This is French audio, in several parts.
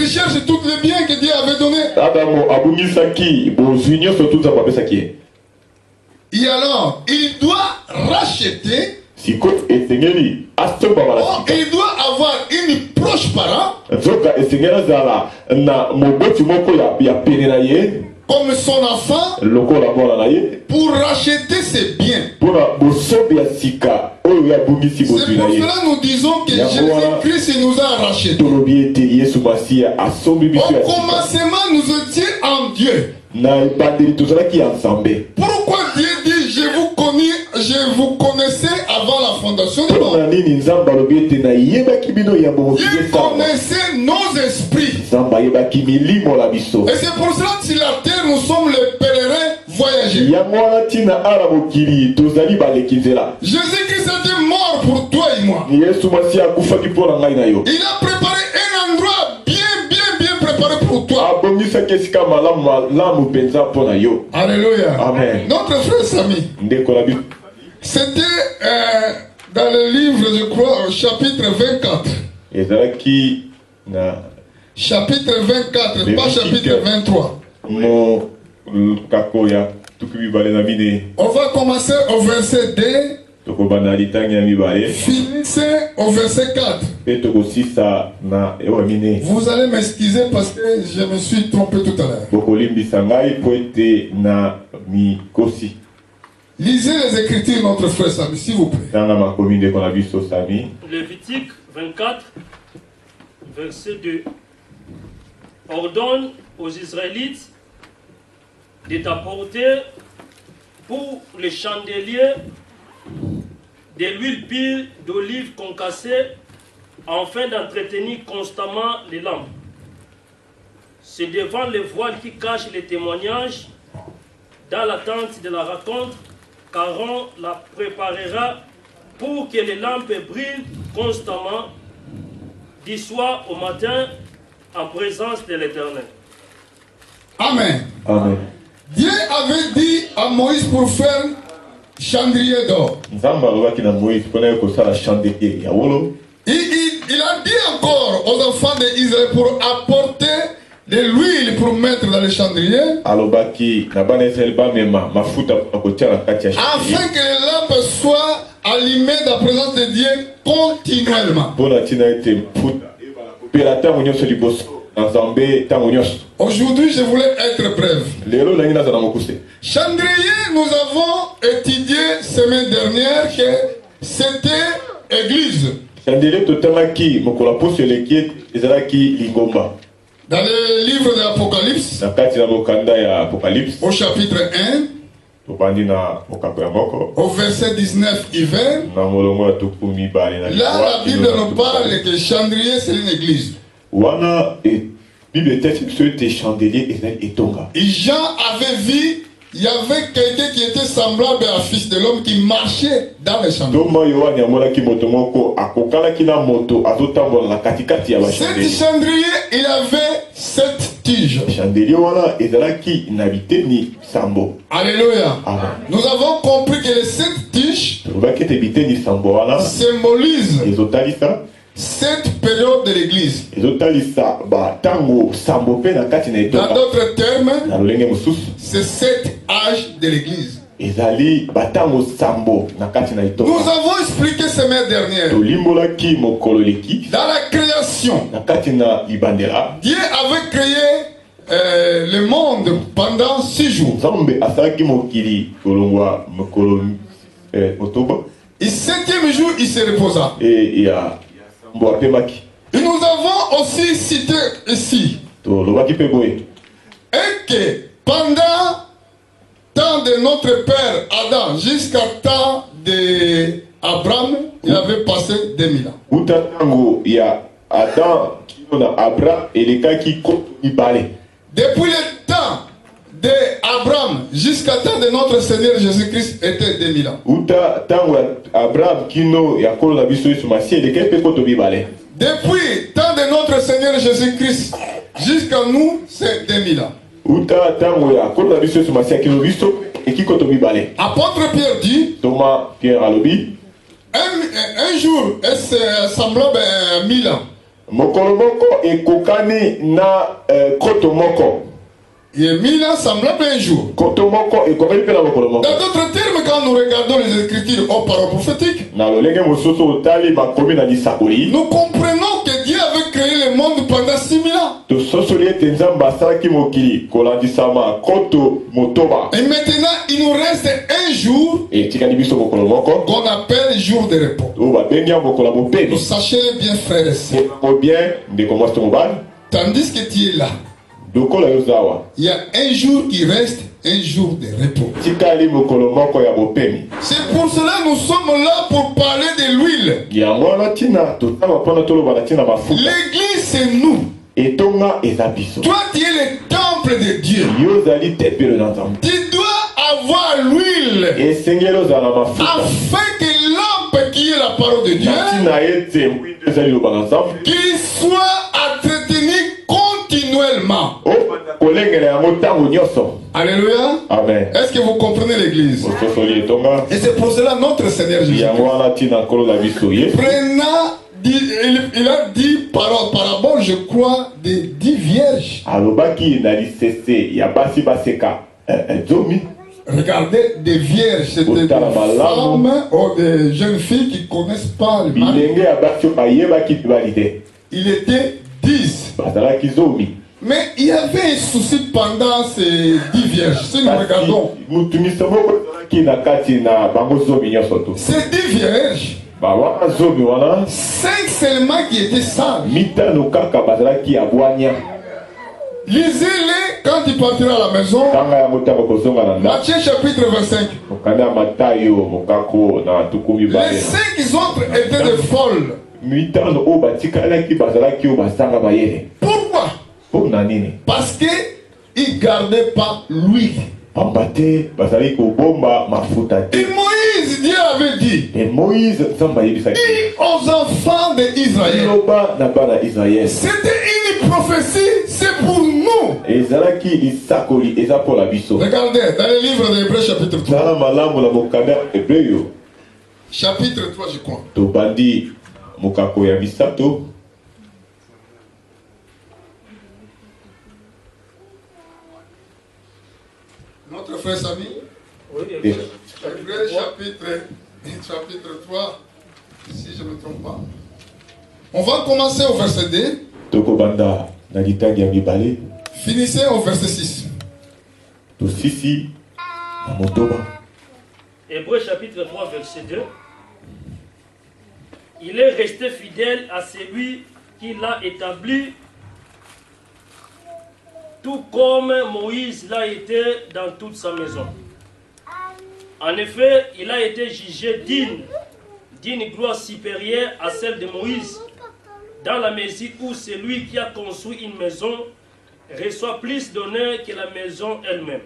cherche tous les biens que Dieu avait donnés. Et alors, il doit racheter. Il doit avoir une proche parent comme son enfant pour racheter ses biens. C'est pour cela que nous disons que Jésus-Christ nous a rachetés. Au commencement, nous étions en Dieu. Pourquoi Dieu dit je vous connaissais avant la fondation du monde? Dieu connaissait nos esprits. Et c'est pour cela que sur la terre nous sommes les pèlerins voyageurs. Jésus-Christ était mort pour toi et moi. Il a préparé un endroit bien préparé pour toi. Alléluia. Amen. Notre frère Samy, c'était dans le livre, je crois, au chapitre 24. Chapitre 24, pas chapitre 23. On va commencer au verset 2. Finissez au verset 4. Vous allez m'excuser parce que je me suis trompé tout à l'heure. Lisez les Écritures, notre frère Samy, s'il vous plaît. Lévitique 24, verset 2. Ordonne aux Israélites de t'apporter pour les chandeliers de l'huile pure d'olive concassée afin d'entretenir constamment les lampes. C'est devant les voiles qui cachent les témoignages dans la tente de la rencontre qu'Aaron la préparera pour que les lampes brillent constamment du soir au matin en présence de l'Éternel. Amen. Amen. Dieu avait dit à Moïse pour faire chandelier d'or. Il a dit encore aux enfants d'Israël pour apporter de l'huile pour mettre dans le chandelier, afin que les lampes soient allumées dans la présence de Dieu continuellement. Aujourd'hui, je voulais être bref. Chandelier, nous avons étudié semaine dernière que c'était église. Dans le livre de l'Apocalypse, au chapitre 1, au verset 19 et 20, là la Bible nous parle que le chandelier c'est une église. Et Jean avait vu, il y avait quelqu'un qui était semblable à un fils de l'homme qui marchait dans le chandelier. Cet chandelier, il avait 7 tiges. Alléluia. Nous avons compris que les 7 tiges symbolisent cette période de l'église. Dans d'autres termes, c'est 7 âges de l'église. Nous avons expliqué semaine dernière. Dans la création, Dieu avait créé le monde pendant 6 jours. Et 7e jour, il se reposa. Et nous avons aussi cité ici et que pendant temps de notre père Adam jusqu'à temps d'Abraham, il avait passé 2000 ans. Depuis le temps d'Abraham jusqu'à temps de notre Seigneur Jésus-Christ était 2000 ans. Depuis temps de notre Seigneur Jésus-Christ jusqu'à nous, c'est 2000 ans. Apôtre Pierre dit, un jour est semblable à 1000 ans. Mokolo moko ekokani na koto moko. Yemina semblable un jour. Koto moko ekokani pe na mokolo moko. Dans d'autres termes, quand nous regardons les Écritures aux paroles prophétiques, Na lolenge mosusu otali makomi na lisakoli. nous comprenons que Dieu avait créé le monde pendant 6000 ans. To sosoli ete nzambe asalaki mokili kolandisama koto motoba. Et maintenant, il nous reste un jour Etikali biso mokolo moko. qu'on appelle jour de repos. O babengi ya mokolo mopemi. Vous sachez bien, frères et sœurs. Ko bien ndeko mwasi mobali. Tandis que tu es là, Dokola yozawa. il y a un jour qui reste, un jour de repos. Tikali mokolo moko ya bopemi. C'est pour cela que nous sommes là pour parler de l'huile. Yango wana tina totala mpona toloba na tina mafuta. L'église, c'est nous. Etonga eza biso. Toi, tu es le temple de Dieu. Yozali tempelo na nzambe. Tu dois avoir l'huile Esengeli ozala mafuta. afin que l'homme qui est la parole de Dieu, Na tina ete mwindo ezali loba na nzambe. qu'il soit entretenu continuellement. Obanda kolengela yango ntango nyonso. Alléluia. Amen. Est-ce que vous comprenez l'église? Ososoli etonga. Et c'est pour cela notre Seigneur Jésus. Yango wana tina nkolo na biso ye. Il a dit parabole, je crois, des 10 vierges. Alobaki na lisese ya basi baseka zomi. Regardez, des vierges, c'était des femmes ou des jeunes filles qui ne connaissent pas le mari. Bilenge ya basi bayebaki bibalite. Il était 10. Bazalaki zomi. Mais il y avait un souci pendant ces 10 vierges. Si nous regardons, Mutumisa moko ezalaki na kati na bango zomi nyonso tu. ces 10 vierges, Ba wana zomi wana 5 seulement qui étaient sages. mitano kaka bazalaki ya bwanya. Lisez-les quand il partira à la maison. Tanga yango ntango kozonga na ndako. Matthieu chapitre 25. Mokanda ya Matayo mokako na tuku Les mibale. 5 autres étaient des folles. Mitano oyo batikalaki bazalaki oyo basanga bayele. Pourquoi? Mpona nini? Parce qu'ils ne gardaient pas l'huile. Pamba te bazalaki kobomba mafuta te. Et Moïse, Dieu avait dit, E Moïse nzambe ayebisaki dis aux enfants d'Israël. loba na bana Israele. C'était une prophétie, c'est pour nous. Ezalaki lisakoli eza mpo na biso. Regardez, dans le livre d'Hébreux chapitre 3. Tala malamu na mokanda Hebreyo. Chapitre 3, je crois. Tobandi mokako ya misato. Notre frère Samy, Oui, Hébreux chapitre 3, si je ne me trompe pas. On va commencer au verset 2, Tokobanda na litangi ya mibale. finissez au verset 6. Tosisi na motoba. Hébreux chapitre 3, verset 2. Il est resté fidèle à celui qui l'a établi, tout comme Moïse l'a été dans toute sa maison. En effet, il a été jugé digne d'une gloire supérieure à celle de Moïse, dans la mesure où celui qui a construit une maison reçoit plus d'honneur que la maison elle-même.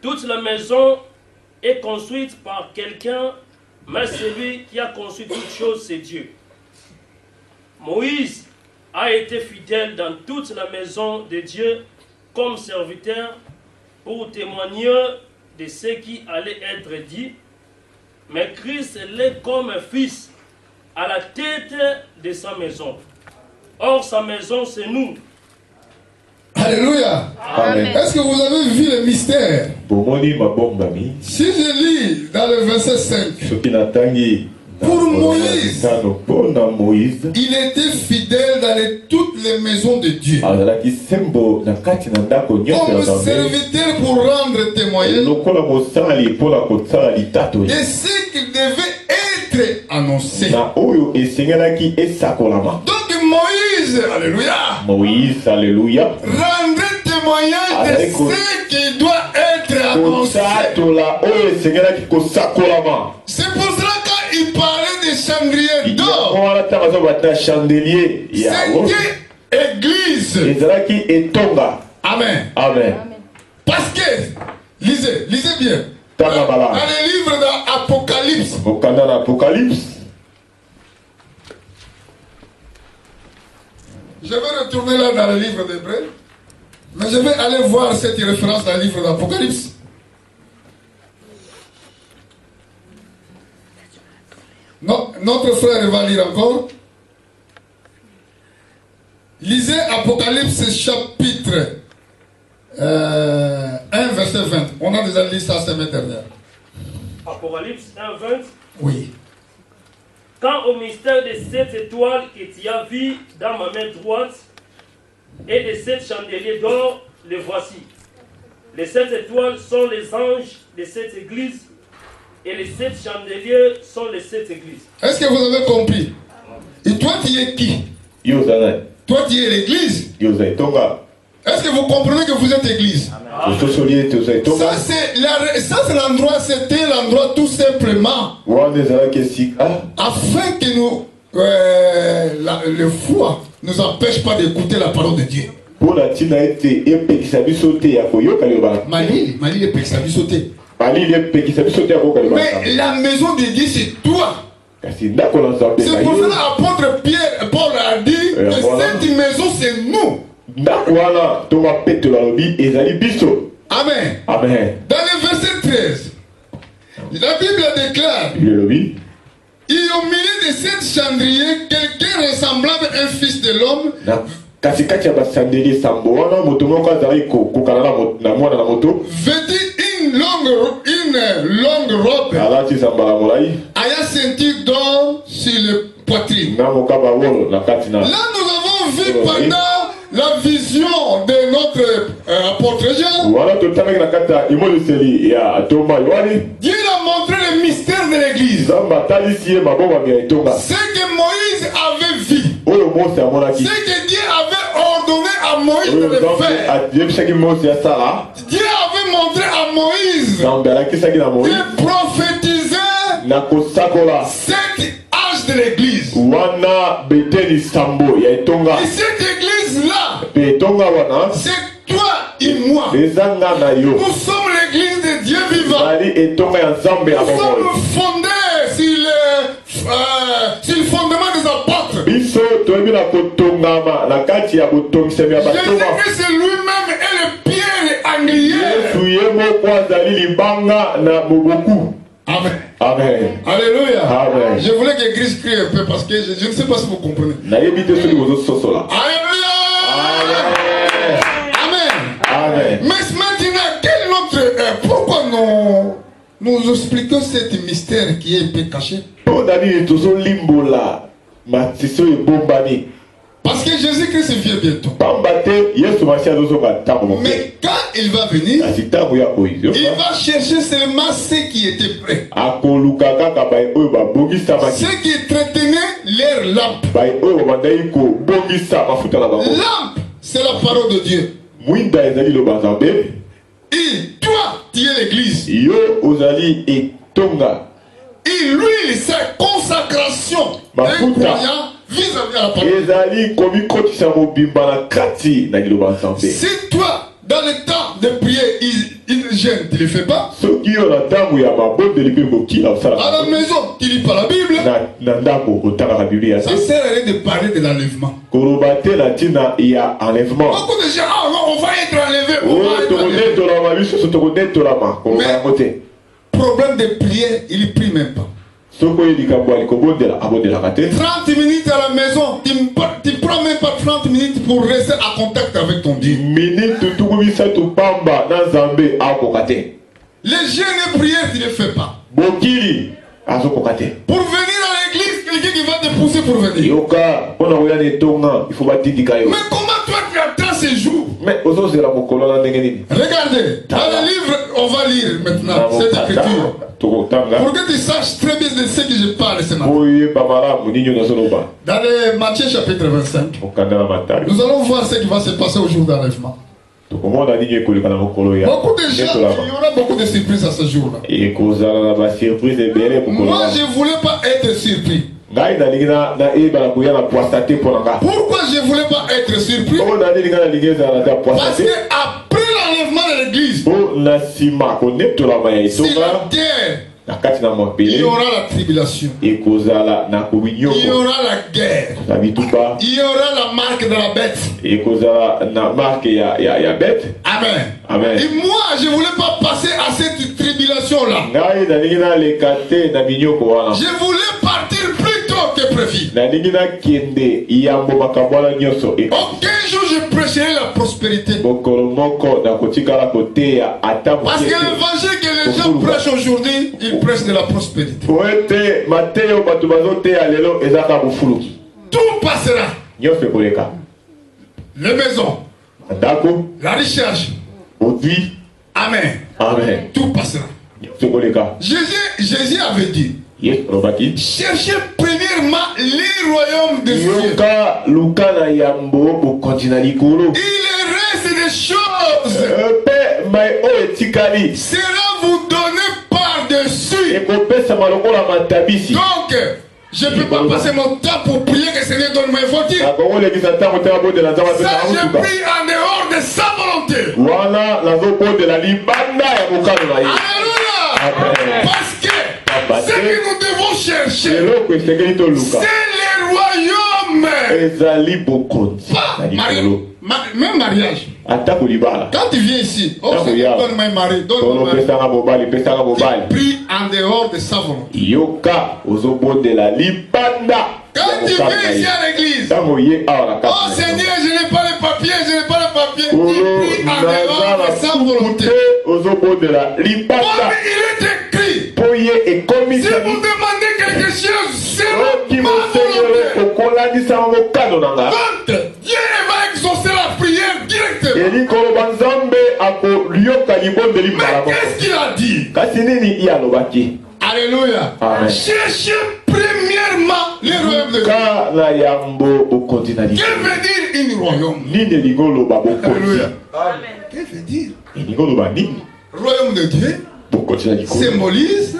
Toute la maison est construite par quelqu'un, mais celui qui a construit toutes choses, c'est Dieu. Moïse a été fidèle dans toute la maison de Dieu comme serviteur pour témoigner de ce qui allait être dit, mais Christ l'est comme fils à la tête de sa maison. Or, sa maison, c'est nous. Alléluia. Amen. Est-ce que vous avez vu le mystère? Bomoni mabombami. Si je lis dans le verset 5, Soki natangi Pour Moïse. Pona Moïse. il était fidèle dans toutes les maisons de Dieu. Azalaki sembo na kati na ndako nyonso Comme ya Nzambe. serviteur pour rendre témoignage Lokola mosali mpona kosala litato. de ce qui devait être annoncé. Na oyo esengelaki esakolama. Donc Moïse, alléluia, Moïse, alléluia. rendait témoignage de Avec- ce qui doit être annoncé. Kosatola oyo esengelaki kosakolama. C'est pour cela qu'il parlait des chandeliers d'or. Yango wana ntango azobata chandelier yango C'était église. ezalaki etonga. Amen. Amen. Parce que, lisez bien. Tanga Dans malamu. le livre d'Apocalypse, Okanda na Apocalypse. je vais retourner là dans le livre d'Hébreux, mais je vais aller voir cette référence dans le livre d'Apocalypse. Non, notre frère va lire encore. Lisez Apocalypse chapitre 1, verset 20. On a déjà lu ça la semaine dernière. Apocalypse 1, 20. Oui. Quant au mystère des 7 étoiles que tu as vues dans ma main droite et des 7 chandeliers d'or, les voici. Les 7 étoiles sont les anges des 7 églises et les 7 chandeliers sont les 7 églises. Est-ce que vous avez compris? Et toi, tu es qui? Toi, tu es l'église. Est-ce que vous comprenez que vous êtes église? Ça, c'est l'endroit, c'était l'endroit tout simplement afin que nous, le foi ne nous empêche pas d'écouter la parole de Dieu. Malil est peksabi sauté. Mais la maison de Dieu, c'est toi. C'est pour cela l'apôtre Pierre, Paul a dit que cette maison, c'est nous. Amen. Amen. Dans le verset 13, la Bible déclare, et au milieu de cette chandelier, quelqu'un ressemblant à un fils de l'homme, vêtu une longue robe, ayant ceinture d'or sur le poitrine. Là, nous avons vu pendant la vision de notre apôtre Jean, Dieu a montré le mystère de l'église. Ce que Moïse avait vu, ce que Dieu avait ordonné à Moïse de faire. Dieu avait montré à Moïse de prophétiser 7 âges de l'église. Et cette église-là, c'est toi et moi. Nous sommes l'église de Dieu vivant. Nous sommes fondés sur le fondement des apôtres. Jésus-Christ lui-même est le pierre angulaire. Amen. Amen. Alléluia. Amen. Je voulais que l'église crie un peu parce que je ne sais pas si vous comprenez. Alléluia. Amen. Amen. Mais maintenant, quel autre, pourquoi nous expliquons ce mystère qui est un peu caché? Parce que Jésus-Christ vient bientôt. Mais quand il va venir, il va chercher seulement ceux qui étaient prêts. Ceux qui entretenaient leur lampe. Lampe, c'est la parole de Dieu. Et toi, tu es l'église. Et lui, sa consacration d'un croyant vis-à-vis à la parole. Si toi, dans le temps de prier, il gêne, tu ne le fais pas. À la maison, tu ne lis pas la Bible. Ça sert à rien de parler de l'enlèvement. Beaucoup de gens, on va être enlevé. Mais problème de prière, il ne prie même pas. 30 minutes à la maison, tu ne prends même pas 30 minutes pour rester en contact avec ton Dieu. Les jeûnes et prières, tu ne les fais pas. Pour venir à l'église, quelqu'un qui va te pousser pour venir. Mais comment toi tu attends ces jours? Regardez, dans le livre, on va lire maintenant cette écriture. Pour que tu saches très bien de ce que je parle ce matin. Dans le Matthieu chapitre 25, nous allons voir ce qui va se passer au jour d'enlèvement. Beaucoup de gens, il y aura beaucoup de surprises à ce jour-là. Moi, je ne voulais pas être surpris. Pourquoi je ne voulais pas être surpris? Parce que après l'enlèvement de l'église, c'est la terre. Il y aura la tribulation. Il y aura la guerre. Il y aura la marque de la bête. Amen. Amen. Et moi, je ne voulais pas passer à cette tribulation-là. Je voulais partir plus tôt que vie. Aucun jour je prêcherai la prospérité. Parce que l'évangile que les gens prêchent aujourd'hui, ils prêchent de la prospérité. Tout passera. Les maisons, la recherche. Amen. Amen. Tout passera. Jésus avait dit, cherchez premièrement les royaumes de Dieu. Et le reste des choses sera vous donné par-dessus. Donc, je ne peux pas passer mon temps pour prier que le Seigneur donne mes fautes. Ça, je prie en dehors de sa volonté. Alléluia. Parce que ce que nous devons chercher, c'est les royaumes. Même mariage. Quand tu viens ici, oh Seigneur, donne-moi un mari, donne-moi un mari. Tu pries en dehors de sa volonté. Quand tu viens ici à l'église, oh Seigneur, je n'ai pas les papiers, je n'ai pas les papiers. Tu pries en dehors de sa volonté. Comme il est écrit, si vous demandez quelque chose, c'est ma volonté. Dieu va exaucer la prière directement. Mais qu'est-ce qu'il a dit? Alléluia. Cherchez premièrement les royaumes de Dieu. Que veut dire un royaume? Alléluia. Que veut dire? Royaume de Dieu symbolise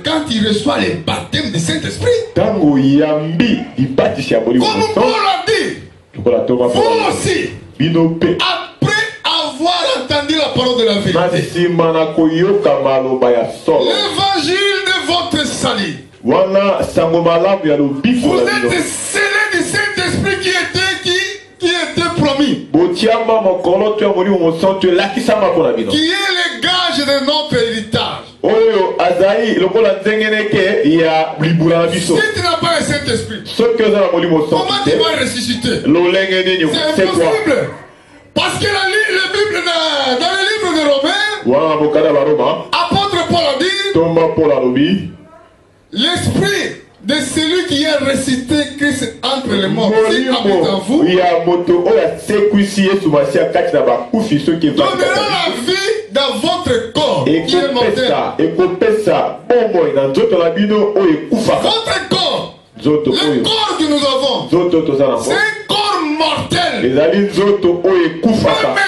quand il reçoit les baptêmes du Saint-Esprit. Comme Paul a dit, vous aussi, après avoir entendu la parole de la vérité, l'évangile de votre salut, vous êtes scellés du Saint-Esprit qui était promis, qui est le gage de notre héritage. Si tu n'as pas le Saint-Esprit, comment tu vas ressusciter? C'est impossible. Parce que dans le livre de Romains, apôtre Paul a dit, l'esprit de celui qui a ressuscité Christ entre les morts, qui habite en vous, donnera la vie dans votre corps qui est mortel. Votre corps, le corps que nous avons, c'est un corps mortel. Mais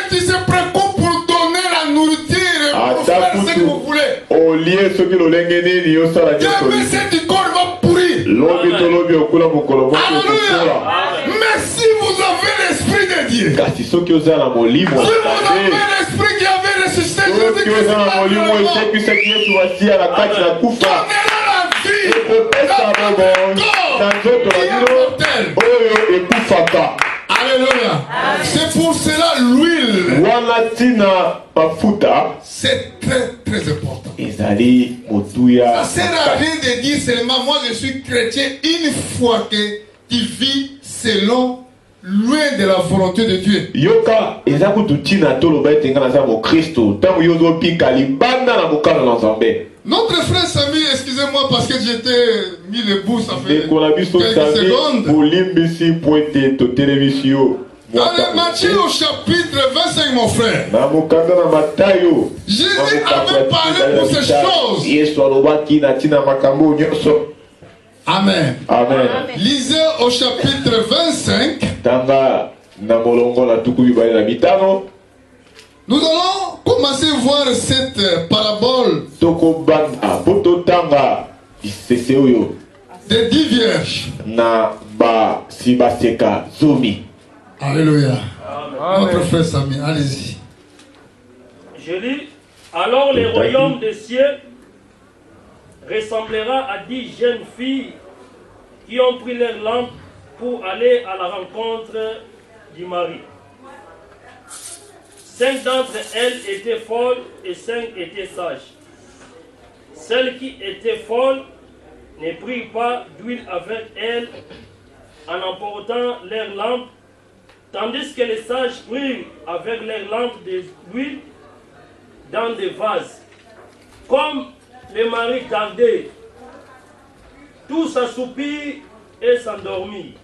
tu se préoccupes pour donner la nourriture, pour faire ce que vous voulez. Jamais ce corps va pourrir. Alléluia. Mais si vous avez l'esprit de Dieu, si vous avez l'esprit qui avait ressuscité Jésus-Christ, donnera la vie dans votre corps. Alléluia. C'est pour cela l'huile, c'est très très important. Ça sert à rien de dire seulement moi je suis chrétien une fois que tu vis selon loin de la volonté de Dieu. Notre frère Samy, excusez-moi parce que j'étais mis le bout, ça fait quelques secondes. Dans le Matthieu au chapitre 25, mon frère, Jésus avait parlé pour ces choses. Amen. Amen. Lisez au chapitre 25. Nous allons commencer à voir cette parabole des 10 vierges. Alléluia. Notre frère Samy, allez-y. Je lis, alors le royaume des cieux ressemblera à 10 jeunes filles qui ont pris leur lampe pour aller à la rencontre du mari. 5 d'entre elles étaient folles et 5 étaient sages. Celles qui étaient folles ne prirent pas d'huile avec elles en emportant leurs lampes, tandis que les sages prirent avec leurs lampes de l'huile dans des vases. Comme les maris tardaient, tous s'assoupirent et s'endormirent.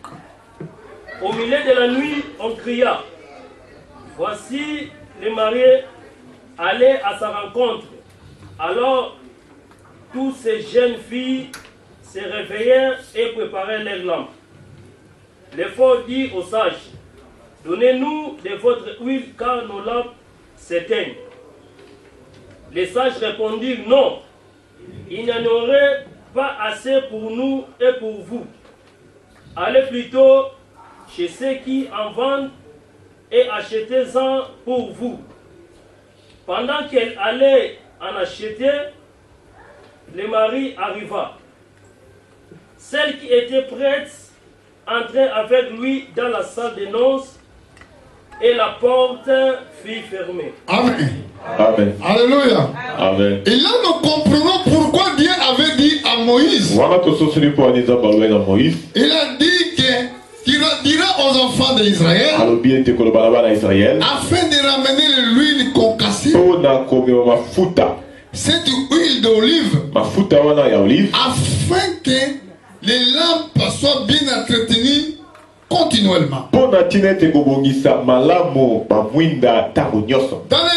Au milieu de la nuit, on cria. Voici les mariés allaient à sa rencontre. Alors, toutes ces jeunes filles se réveillèrent et préparèrent leurs lampes. Les forts dit aux sages, donnez-nous de votre huile car nos lampes s'éteignent. Les sages répondirent, non, il n'y en aurait pas assez pour nous et pour vous. Allez plutôt chez ceux qui en vendent et achetez-en pour vous. Pendant qu'elle allait en acheter, le mari arriva. Celle qui était prête entrait avec lui dans la salle de noces et la porte fut fermée. Amen. Amen. Alléluia. Amen. Et là, nous comprenons pourquoi Dieu avait dit à Moïse. Il a dit qu'il dira aux enfants d'Israël afin de ramener l'huile concassée, cette huile d'olive, afin que les lampes soient bien entretenues continuellement. Dans le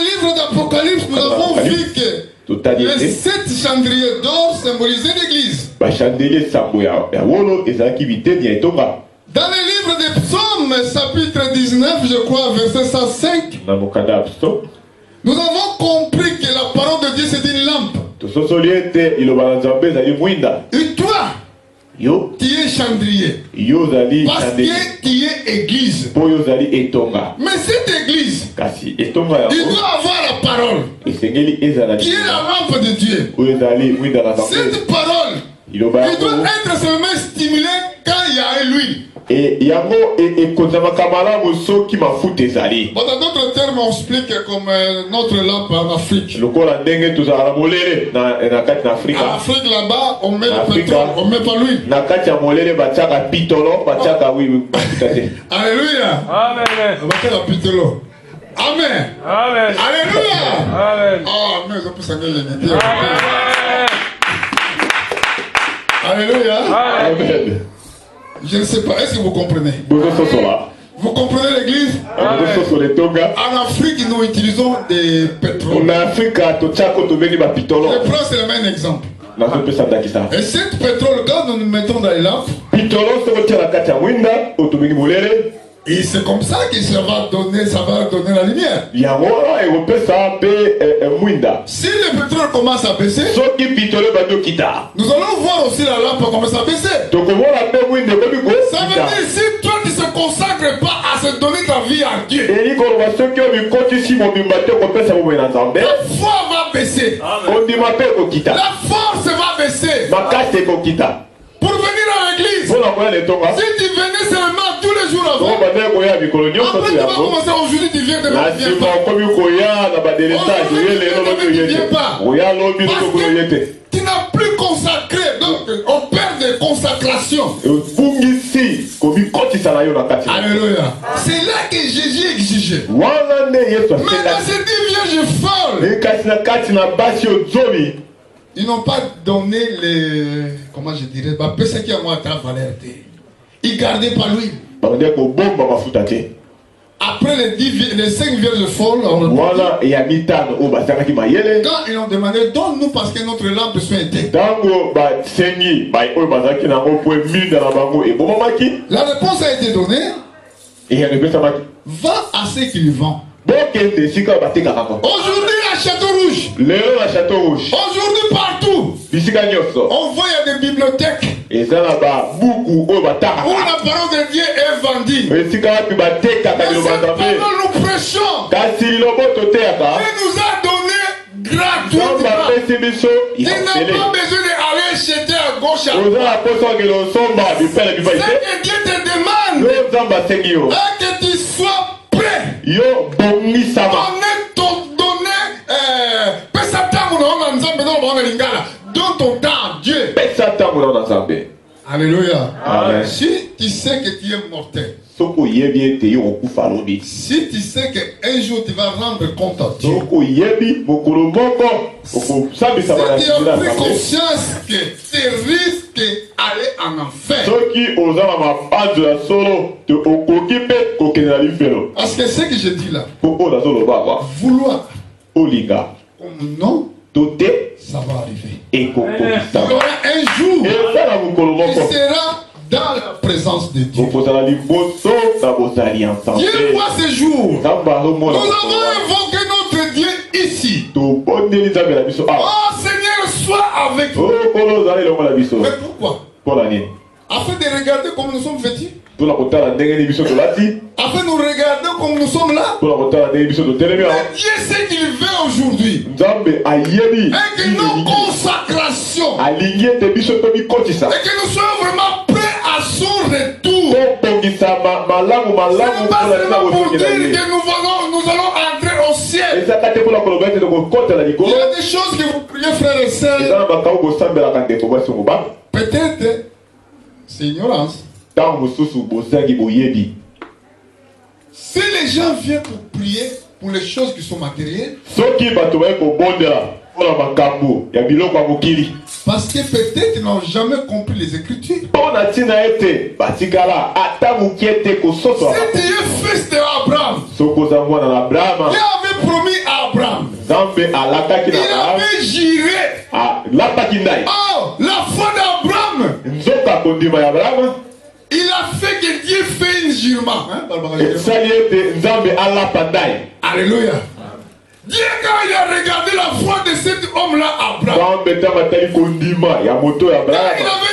livre d'Apocalypse, nous avons vu que les 7 chandeliers d'or symbolisaient l'église. Dans le livre des Psaumes, chapitre 19, je crois, verset 105, nous avons compris que la parole de Dieu c'est une lampe. Et toi, tu es chandelier. Parce que tu es église. Mais cette église, il doit avoir la parole qui est la lampe de Dieu. Cette parole, il doit être seulement stimulé quand il y a l'huile. Et yango et kozamaka qui m'a foutu zali. Bon, dans d'autres termes, on explique comme notre lampe en Afrique. Le corps a dengue tout ça molele na kati na Afrique. En Afrique là-bas, on met le pétrole, on met pas l'huile. Na kati ya molele batiaka pitolo, batiaka oui. Alléluia. Amen. Batiaka pitolo. Amen. Amen. Alléluia. Amen. Oh, mais on peut s'engager l'unité. Alléluia. Amen. Je ne sais pas, est-ce que vous comprenez? Vous comprenez l'église? En Afrique, nous utilisons des pétroles. Je prends seulement un exemple. Et cette pétrole, quand nous nous mettons dans les lampes, et c'est comme ça que ça va donner la lumière. Si le pétrole commence à baisser, nous allons voir aussi la lampe commence à baisser. Ça veut dire si toi tu ne te consacres pas à se donner ta vie à Dieu, la foi va baisser. La force va baisser. Pour venir à l'église, si tu venais seulement tous les jours avant, après tu vas commencer aujourd'hui, tu viens de me dire pas. Parce que tu n'as plus consacré, donc on perd des consécrations. Alléluia. C'est là que Jésus exigeait. Maintenant c'est dit vierge folle. Ils n'ont pas donné les... Comment je dirais? Ce qui a moins de valeur. Ils gardaient pas lui. Après les 5 vierges folles, quand ils ont demandé, donne-nous parce que notre lampe soit éteinte. La réponse a été donnée. Va à ceux qui le vendent. Aujourd'hui à Château-Rouge. Aujourd'hui partout. On voit il y a des bibliothèques où la parole de Dieu est vendue. Mais cette parole nous prêchons. Il nous a donné gratuitement. Tu n'as pas besoin d'aller jeter à gauche à droite. Ce que Dieu te demande est que tu sois prêt. Donne ton temps à Dieu. Alléluia. Amen. Si tu sais que tu es mortel, si tu sais qu'un jour tu vas rendre compte à Dieu, si tu as pris conscience que tu risques d'aller en enfer, parce que ce que je dis là, vouloir comme non, ça va arriver. Il y aura un jour, il sera dans la présence de Dieu. Dieu voit ce jour. Nous avons invoqué notre Dieu ici. Oh Seigneur, sois avec nous. Mais pourquoi? Afin de regarder comme nous sommes vêtus. Afin de nous regarder comme nous sommes là. Mais Dieu sait qu'il veut aujourd'hui. Et que nos consécrations. Et que nous soyons vraiment prêts à son retour. C'est pas seulement pour dire que nous allons entrer au ciel. Il y a des choses que vous priez, frères et sœurs. Peut-être, c'est ignorance. Si les gens viennent pour prier pour les choses qui sont matérielles, parce que peut-être ils n'ont jamais compris les Écritures. Si tu es fils d'Abraham, Dieu avait promis à Abraham, il avait juré. Oh, la foi d'Abraham, il a fait que Dieu fait un jurement. Alléluia. Dieu, quand il a regardé la foi de cet homme-là, Abraham, il avait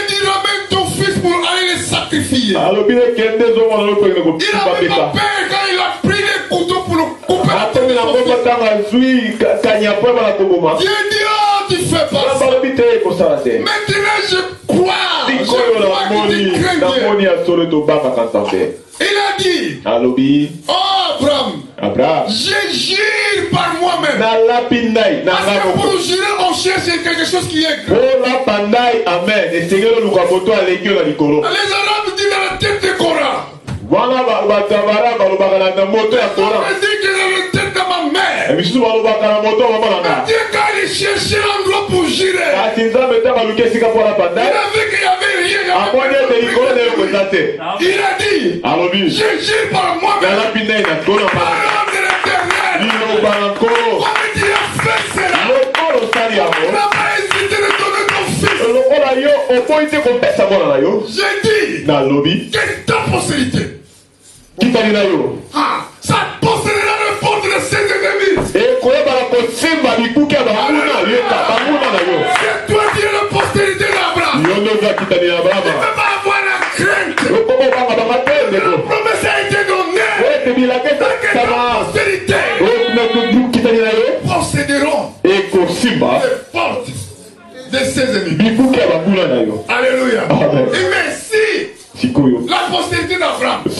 dit ramène ton fils pour aller le sacrifier. Il n'avait pas peur quand il a pris les couteaux pour le couper la tête de son fils. Dieu dit, oh, tu fais pas ça. Maintenant je crois que tu crains Dieu. Il a dit, oh Abraham, je jure par moi-même. Parce que pour jurer, on cherche quelque chose qui est grand. Les Arabes disent la tête de Korah. On dit que la tête de ma mère. Dieu, quand il cherchait l'endroit pour jurer, il a vu qu'il n'y avait rien. Il a dit, je jure par moi-même. Parole de l'Éternel. Comme il a fait cela, on n'a pas hésité de donner ton fils. J'ai dit que ta postérité, ça possédera le porte de ses ennemis. C'est toi qui es la postérité d'Abraham. Tu ne peux pas avoir la crainte. La promesse a été donnée. La postérité posséderont les portes de ses ennemis. Alléluia. Et merci. La postérité d'Abraham. Il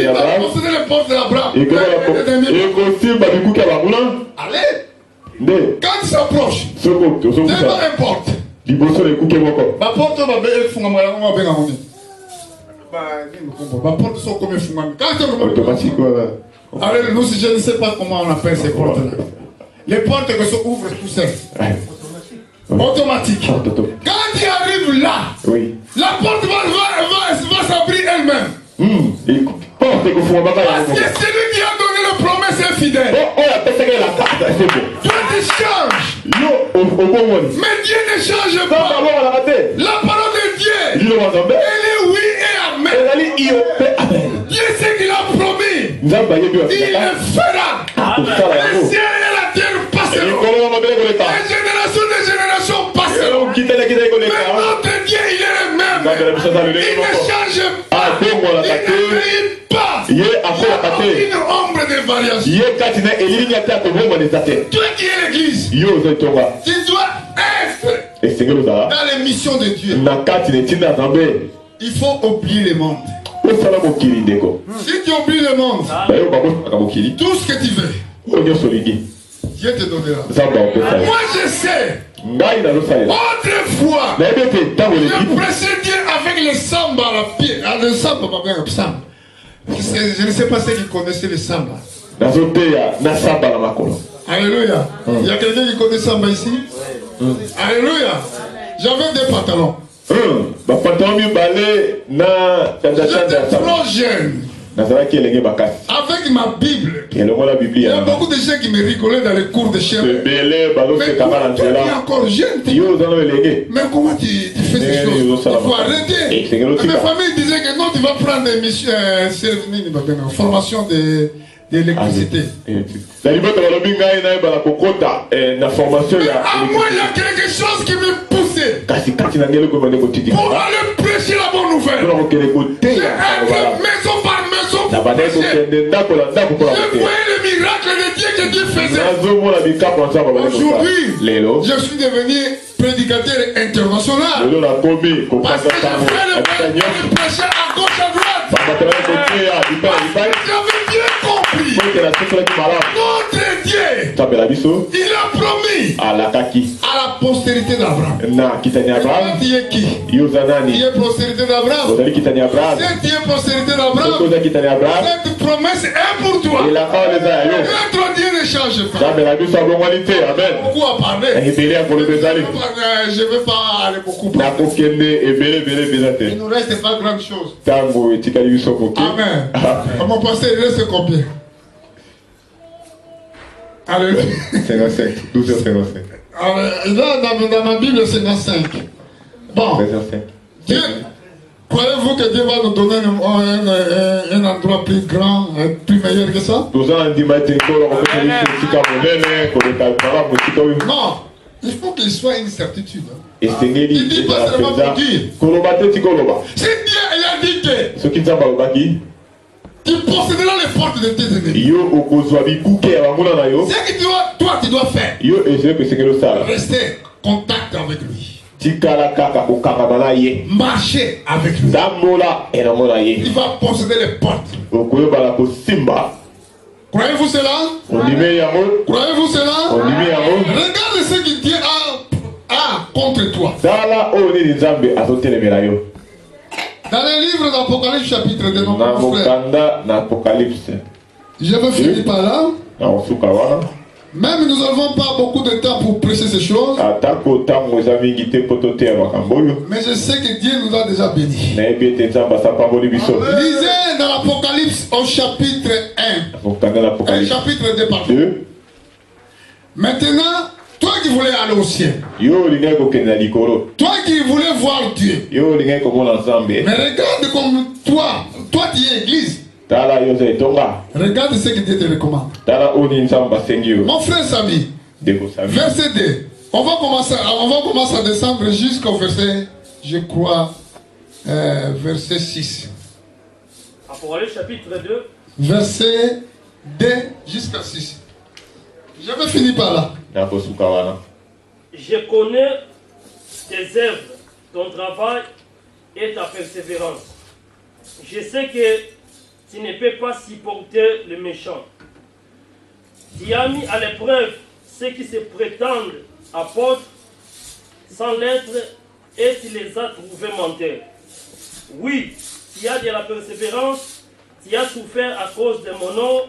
va posséder les portes d'Abraham. Allez. Quand il s'approche, devant une porte. Ma porte va bien ma porte sont comme allez, nous, je ne sais pas comment on appelle ces portes-là. Les portes que se ouvrent tout seul. Automatique. Quand il arrive là, la porte va s'abrir elle-même. Parce que celui qui a donné la promesse est fidèle. Toi tu changes. Mais Dieu ne change pas. La parole de Dieu, elle est oui et amen. Dieu sait qu'il a promis. Il le fera. Les cieux et la terre passeront. Les générations des générations passeront. Mais notre Dieu, il est le même. Il ne change pas. Il ne vieillit pas. Il n'y a aucune ombre de variation. Toi qui es l'église, tu dois être dans les missions de Dieu. Il faut oublier le monde. Si tu oublies le monde, tout ce que tu veux, Dieu te donnera. Moi je sais Autrefois, je pressais Dieu avec les samba à la pied. Le samba, je ne sais pas ceux qui connaissaient les samba. Alléluia. Il y a quelqu'un qui connaît samba ici? Alléluia. J'avais des pantalons. J'étais trop jeune. Avec ma Bible. Il y a beaucoup de gens qui me rigolaient dans les cours de chien. Mais tu es encore jeune. Mais comment tu fais ces choses? Il faut arrêter. Ma famille disait que non, tu vas prendre une formation d'électricité. À moi, il y a quelque chose qui me poussait pour aller prêcher la bonne nouvelle. Maison par maison, je voyais le miracle de Dieu que Dieu faisait. Aujourd'hui, je suis devenu prédicateur international. Parce que je fais le prêcher à gauche à droite. J'avais bien compris. Notre Dieu, il a promis à la postérité d'Abraham. Tu es qui? Tu es postérité d'Abraham. Si tu es postérité d'Abraham, cette promesse est pour toi. Notre Dieu ne change pas. Beaucoup à parler. Je ne veux pas aller beaucoup parler. Il ne nous reste pas grande chose. Amen. Mon pasteur, il reste combien? Alléluia. 55, 12h55. Là, dans ma Bible, c'est 55. Bon. Dieu, croyez-vous que Dieu va nous donner un endroit plus grand, plus meilleur que ça? Non. Il faut qu'il soit une certitude. Il dit pas seulement pour dire. Si Dieu a dit que tu posséderas les portes de tes ennemis. C'est que toi tu dois faire. Rester en contact avec lui. Marcher avec lui. Il va posséder les portes. Croyez-vous cela? Croyez-vous cela? Regarde ce que Dieu a contre toi. Dans le livre d'Apocalypse chapitre 2, mon frère, je vais finir par là. Même nous n'avons pas beaucoup de temps pour prêcher ces choses. Mais je sais que Dieu nous a déjà bénis. Lisez dans l'Apocalypse au chapitre 1. Chapitre 2, pardon. Maintenant, toi qui voulais aller au ciel, toi qui voulais voir Dieu, mais regarde comme toi tu es église. Regarde ce que Dieu te recommande. Mon frère Samy, verset 2. On va commencer à descendre jusqu'au verset, je crois, verset 6. Apocalypse chapitre 2. Verset 2 jusqu'à 6. Je vais finir par là. Je connais tes œuvres, ton travail et ta persévérance. Je sais que tu ne peux pas supporter le méchant. Tu as mis à l'épreuve ceux qui se prétendent apôtres sans l'être et tu les as trouvés menteurs. Oui, tu as de la persévérance, tu as souffert à cause de mon nom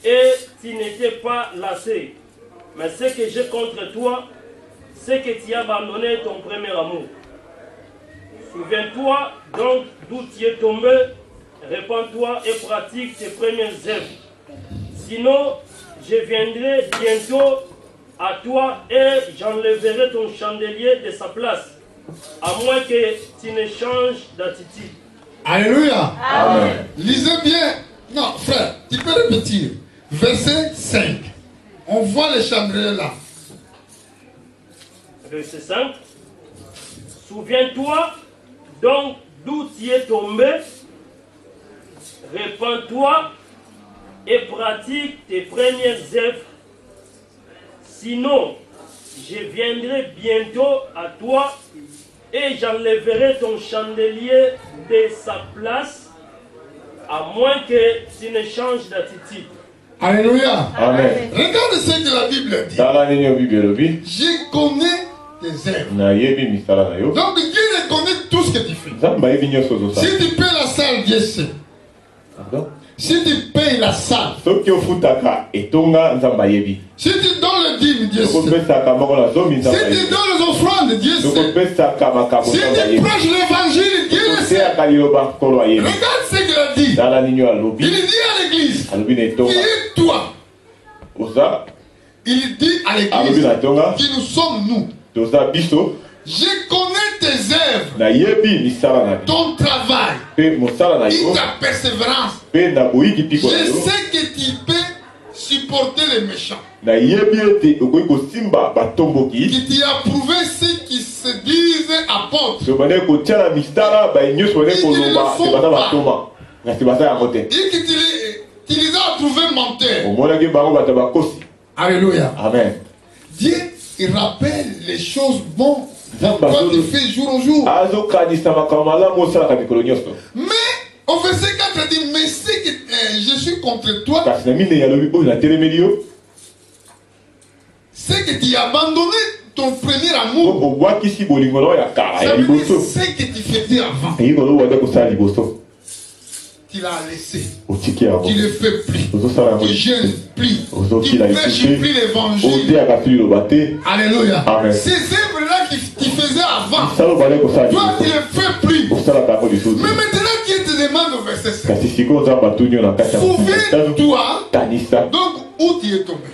et tu n'étais pas lassé. Mais ce que j'ai contre toi, c'est que tu as abandonné ton premier amour. Souviens-toi donc d'où tu es tombé, répands-toi et pratique tes premières œuvres. Sinon, je viendrai bientôt à toi et j'enlèverai ton chandelier de sa place, à moins que tu ne changes d'attitude. Alléluia. Amen. Lisez bien. Non, frère, tu peux répéter. Verset 5. On voit les chandeliers là. Verset 5. Souviens-toi donc d'où tu es tombé, répands-toi et pratique tes premières œuvres. Sinon, je viendrai bientôt à toi et j'enlèverai ton chandelier de sa place, à moins que tu ne changes d'attitude. Alléluia. Amen. Regarde ce que la Bible dit. Je connais tes œuvres. Donc Dieu connaît tout ce que tu fais. Si tu payes la salle, Dieu sait. Si tu payes la salle, si tu donnes le dîme, Dieu sait. Si tu donnes les offrandes, Dieu sait. Si tu prêches l'évangile, Dieu le sait. Regarde ce qu'il a dit. Il dit à l'église, qui est toi? Il dit à l'église, qui nous sommes nous. Je connais tes œuvres, ton travail et ta persévérance. Je sais que tu peux supporter les méchants. Que tu as prouvé ceux qui se disent apôtres. Ils ne le font pas. Et que tu les as trouvés menteurs. Alléluia. Amen. Dieu, il rappelle les choses bonnes. Quand tu fais jour au jour. Mais au verset 4 dit, mais c'est que je suis contre toi. C'est que tu as abandonné ton premier amour. Ça veut dire c'est que tu faisais avant. Tu l'as laissé. Tu ne le fais plus. Tu jeûnes plus. Tu prêches plus l'évangile. Alléluia. Ces œuvres-là que tu faisais avant, toi tu ne le fais plus. Mais maintenant Dieu te demande au verset 7. Souviens-toi donc où tu es tombé.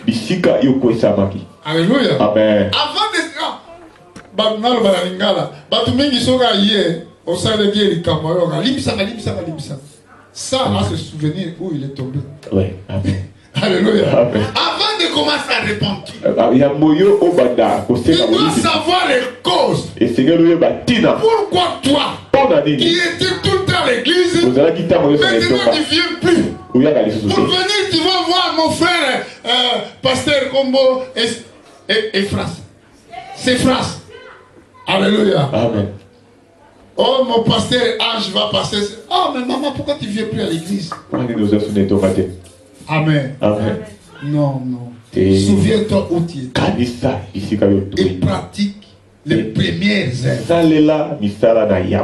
Alléluia. Amen. Avant de ça a ce souvenir où il est tombé. Oui. Amen. Alléluia. Amen. Avant de commencer à repentir, tu dois savoir les causes. Pourquoi toi, qui étais tout le temps à l'église, maintenant tu viens plus. Pour venir, tu vas voir mon frère, pasteur Combo et France. C'est France. Alléluia. Amen. Oh, mon pasteur Ange va passer. Oh, mais maman, pourquoi tu ne viens plus à l'église? Amen. Amen. Non, non. Souviens-toi où tu es. Et pratique les premières œuvres.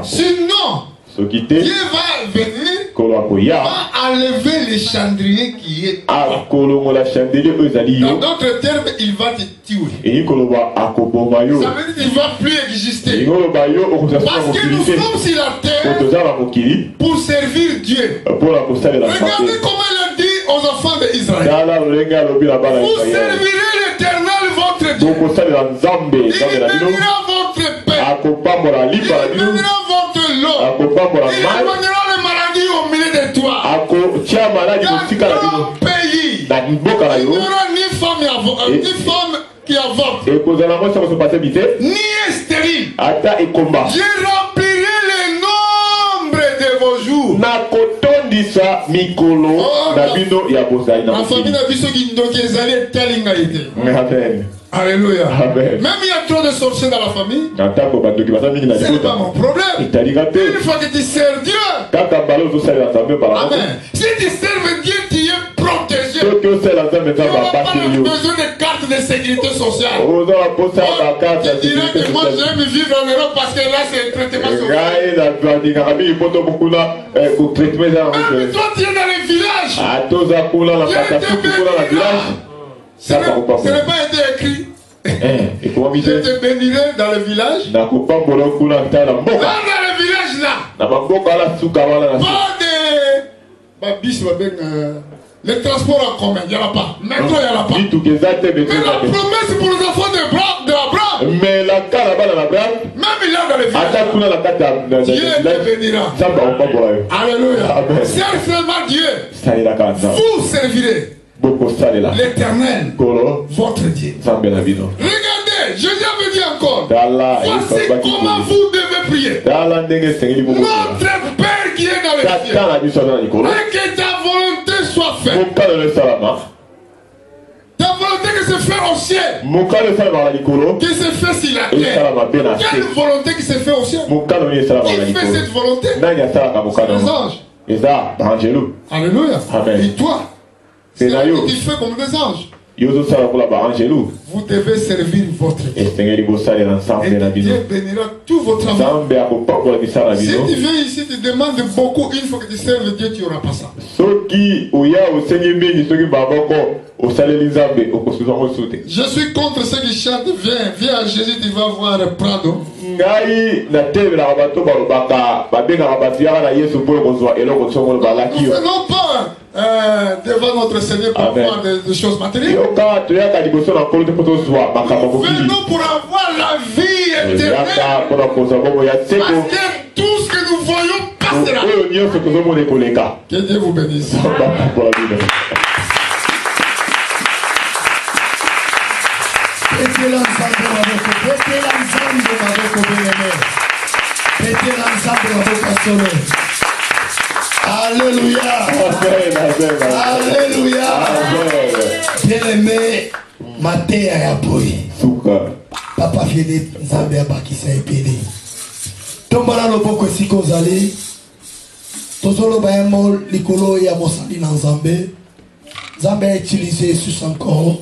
Sinon, Dieu va venir, va enlever le chandelier qui est toi. Dans d'autres termes, il va te tuer. Ça veut dire qu'il ne va plus exister. Parce que nous sommes sur la terre pour servir Dieu. Regardez comment il a dit aux enfants d'Israël. Vous servirez l'Éternel votre Dieu. Il deviendra votre Père. Il deviendra votre lot. Il éloignera les maladies au milieu de toi. Dans ton pays, il n'y aura ni femme qui avorte, ni stérile. Je remplirai le nombre de vos jours. Ma famille a vu ce qui allaient talinga été. Alléluia. Amen. Même il y a trop de sorciers dans la famille. Ce n'est pas mon problème. Une fois que tu sers Dieu. Amen. Si tu sers Dieu, tu es protégé. Tu n'as pas besoin de carte de sécurité sociale. Tu dirais que moi j'aime vivre en Europe parce que là c'est le traitement social. Mais toi tu es dans les villages. Ce n'est pas été écrit. Je te bénirai dans le village. Dans le village là. Pas de les transports en commun, il n'y en a pas. Métro, il n'y en a pas. Mais la promesse pour les enfants d'Abraham. Mais la même il est dans le village. Dieu te bénira. Alléluia. Serve seulement Dieu. Vous servirez l'Éternel, votre Dieu. Regardez, Jésus avait dit encore, voici comment vous devez prier. Notre Père qui est dans les cieux, et que ta volonté soit faite. Ta volonté que se fait au ciel, qui se fait sur la terre. Quelle volonté qui se fait au ciel? Qui fait cette volonté? C'est les anges. Alléluia. Et toi, c'est là que tu fais comme des anges. Vous devez servir votre Dieu. Et Dieu bénira tout votre travail. Si tu viens ici, tu demandes beaucoup, il faut que tu serves Dieu, tu n'auras pas ça. Je suis contre ceux qui chantent, viens à Jésus, tu vas voir Prado. Venons pas devant notre Seigneur pour avoir des choses matérielles. Venons pour avoir la vie éternelle. Parce que tout ce que nous voyons passera. Que Dieu vous bénisse. Pétez l'ensemble Alléluia. Alléluia. Bien-aimé, maté à Yaboui. Papa Philippe, Zambé Abakisa et Pédé. Tombala le boko si kozali. Tozolo bayamo likolo ya mosali na Zambé. Zambé a utilisé sous encore.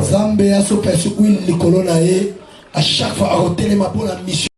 Zambé a sopé sur une likolo na ye. À chaque fois à rôter les mapos la mission.